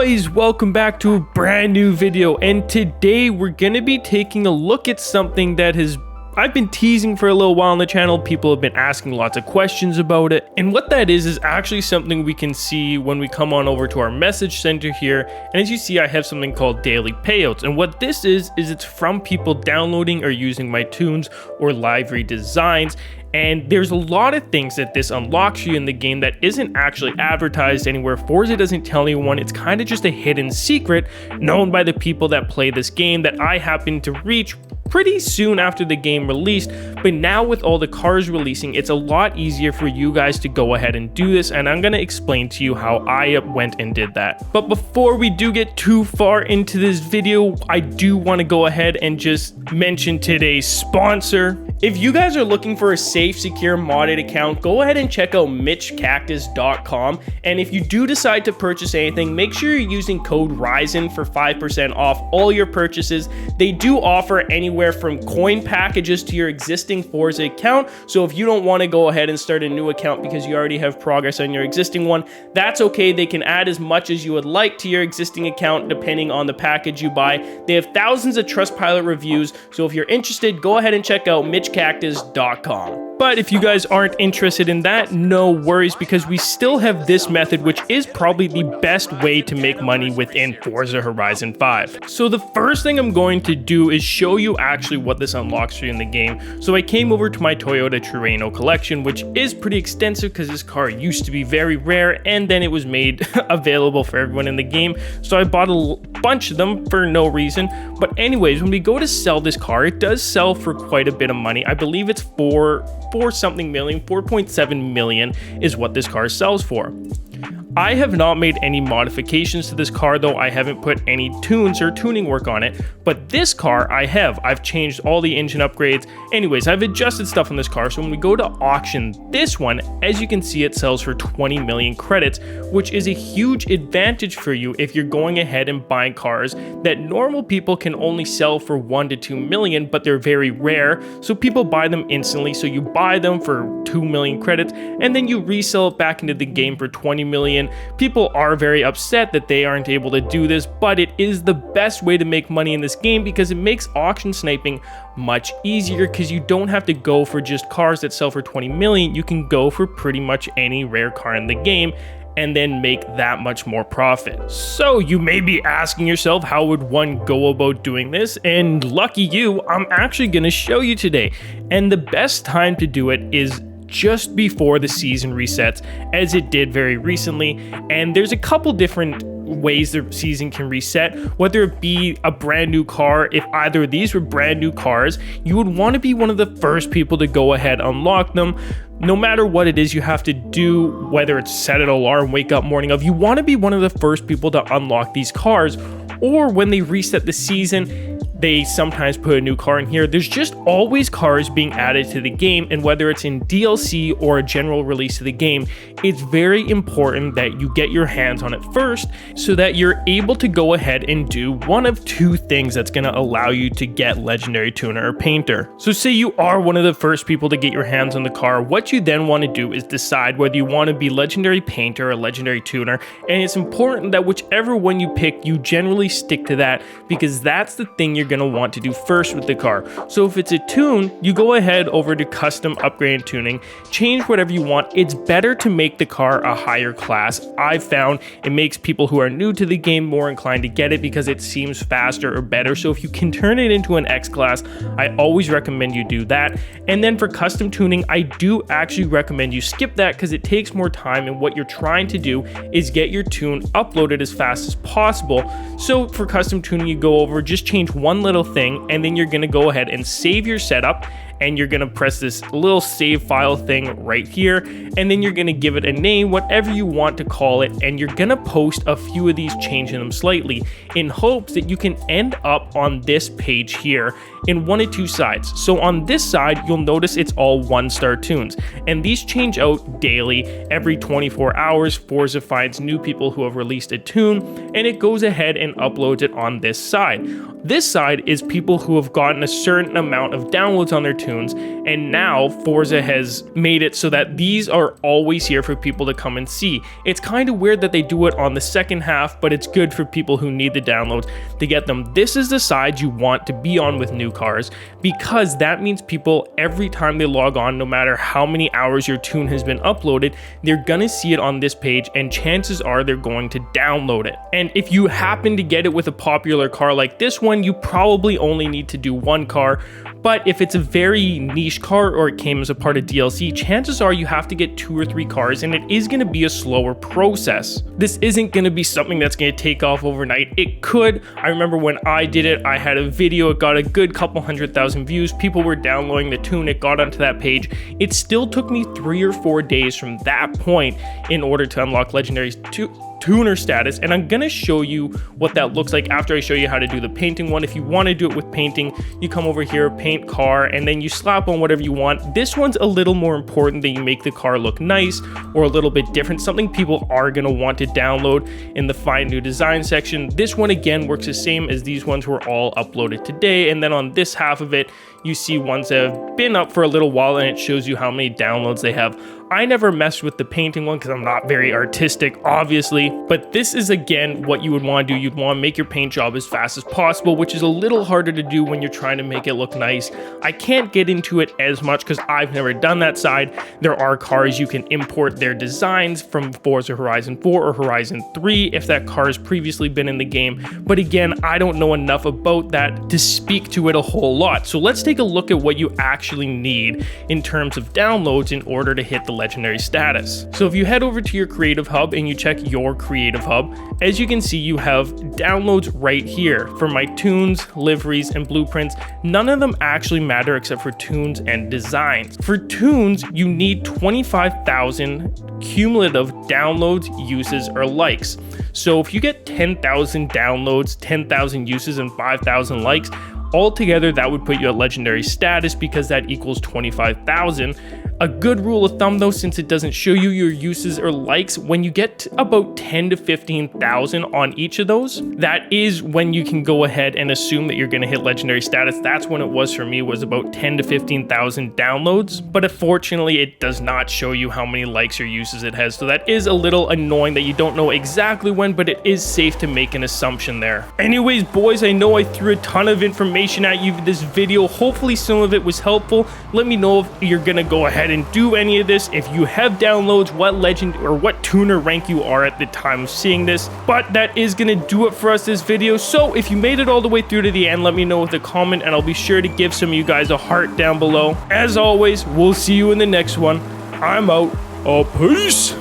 boys, welcome back to a brand new video, and today we're gonna be taking a look at something that I've been teasing for a little while on the channel. People have been asking lots of questions about it, and what that is actually something we can see when we come on over to our message center here. And as you see, I have something called daily payouts, and what this is it's from people downloading or using my tunes or library designs. And there's a lot of things that this unlocks you in the game that isn't actually advertised anywhere. Forza doesn't tell anyone. It's kind of just a hidden secret known by the people that play this game that I happen to reach pretty soon after the game released. But now with all the cars releasing, it's a lot easier for you guys to go ahead and do this, and I'm going to explain to you how I went and did that. But before we do get too far into this video, I do want to go ahead and just mention today's sponsor. If you guys are looking for a safe, secure modded account, go ahead and check out mitchcactus.com. And if you do decide to purchase anything, make sure you're using code Horizon for 5% off all your purchases. They do offer anywhere from coin packages to your existing Forza account. So if you don't want to go ahead and start a new account because you already have progress on your existing one, that's okay. They can add as much as you would like to your existing account depending on the package you buy. They have thousands of Trustpilot reviews. So if you're interested, go ahead and check out mitchcactus.com. But if you guys aren't interested in that, no worries, because we still have this method, which is probably the best way to make money within Forza Horizon 5. So the first thing I'm going to do is show you actually what this unlocks for you in the game. So I came over to my Toyota Terreno collection, which is pretty extensive because this car used to be very rare and then it was made available for everyone in the game. So I bought a bunch of them for no reason. But anyways, when we go to sell this car, it does sell for quite a bit of money. I believe it's 4.7 million is what this car sells for. I have not made any modifications to this car, though. I haven't put any tunes or tuning work on it, but this car I've changed all the engine upgrades. Anyways, I've adjusted stuff on this car. So when we go to auction this one, as you can see, it sells for 20 million credits, which is a huge advantage for you if you're going ahead and buying cars that normal people can only sell for 1 to 2 million, but they're very rare. So people buy them instantly. So you buy them for 2 million credits and then you resell it back into the game for 20 million. People are very upset that they aren't able to do this, but it is the best way to make money in this game because it makes auction sniping much easier, because you don't have to go for just cars that sell for 20 million. You can go for pretty much any rare car in the game and then make that much more profit. So you may be asking yourself, how would one go about doing this? And lucky you, I'm actually going to show you today. And the best time to do it is just before the season resets, as it did very recently. And there's a couple different ways the season can reset, whether it be a brand new car. If either of these were brand new cars, you would want to be one of the first people to go ahead and unlock them. No matter what it is you have to do, whether it's set an alarm, wake up morning of, you want to be one of the first people to unlock these cars. Or when they reset the season, they sometimes put a new car in here. There's just always cars being added to the game, and whether it's in DLC or a general release of the game, it's very important that you get your hands on it first so that you're able to go ahead and do one of two things that's going to allow you to get legendary tuner or painter. So say you are one of the first people to get your hands on the car, what you then want to do is decide whether you want to be legendary painter or legendary tuner, and it's important that whichever one you pick, you generally stick to that, because that's the thing you're going to want to do first with the car. So if it's a tune, you go ahead over to custom upgrade and tuning, change whatever you want. It's better to make the car a higher class. I've found it makes people who are new to the game more inclined to get it because it seems faster or better. So if you can turn it into an X class, I always recommend you do that. And then for custom tuning, I do actually recommend you skip that because it takes more time, and what you're trying to do is get your tune uploaded as fast as possible. So for custom tuning, you go over, just change one little thing, and then you're going to go ahead and save your setup, and you're going to press this little save file thing right here, and then you're going to give it a name, whatever you want to call it, and you're going to post a few of these, changing them slightly in hopes that you can end up on this page here in one of two sides. So on this side, you'll notice it's all 1-star tunes, and these change out daily. Every 24 hours, Forza finds new people who have released a tune, and it goes ahead and uploads it on this side. This side is people who have gotten a certain amount of downloads on their tune tunes, and now Forza has made it so that these are always here for people to come and see. It's kind of weird that they do it on the second half, but it's good for people who need the downloads to get them. This is the side you want to be on with new cars, because that means people, every time they log on, no matter how many hours your tune has been uploaded, they're gonna see it on this page, and chances are they're going to download it. And if you happen to get it with a popular car like this one, you probably only need to do one car. But if it's a very niche car or it came as a part of DLC, chances are you have to get 2 or 3 cars, and it is going to be a slower process. This isn't going to be something that's going to take off overnight. It could. I remember when I did it, I had a video, it got a good couple 100,000 views. People were downloading the tune, it got onto that page. It still took me 3 or 4 days from that point in order to unlock Legendary's tuner status, and I'm gonna show you what that looks like after I show you how to do the painting one. If you want to do it with painting, you come over here, paint car, and then you slap on whatever you want. This one's a little more important that you make the car look nice or a little bit different, something people are gonna want to download in the find new design section. This one again works the same as these ones were all uploaded today, and then on this half of it you see ones that have been up for a little while, and it shows you how many downloads they have. I never messed with the painting one because I'm not very artistic, obviously, but this is again what you would want to do. You'd want to make your paint job as fast as possible, which is a little harder to do when you're trying to make it look nice. I can't get into it as much because I've never done that side. There are cars you can import their designs from Forza Horizon 4 or Horizon 3 if that car has previously been in the game, but again, I don't know enough about that to speak to it a whole lot. So let's take a look at what you actually need in terms of downloads in order to hit the legendary status. So if you head over to your creative hub and you check your creative hub, as you can see, you have downloads right here for my tunes, liveries, and blueprints. None of them actually matter except for tunes and designs. For tunes, you need 25,000 cumulative downloads, uses, or likes. So if you get 10,000 downloads, 10,000 uses, and 5,000 likes, altogether that would put you at legendary status because that equals 25,000. A good rule of thumb though, since it doesn't show you your uses or likes, when you get about 10 to 15,000 on each of those, that is when you can go ahead and assume that you're going to hit legendary status. That's when it was for me, was about 10 to 15,000 downloads, but unfortunately it does not show you how many likes or uses it has, so that is a little annoying that you don't know exactly when, but it is safe to make an assumption there. Anyways, boys, I know I threw a ton of information at you for this video. Hopefully some of it was helpful. Let me know if you're gonna go ahead and do any of this. If you have downloads, what legend or what tuner rank you are at the time of seeing this. But that is gonna do it for us this video. So if you made it all the way through to the end, let me know with a comment, and I'll be sure to give some of you guys a heart down below. As always, we'll see you in the next one. I'm out. Peace.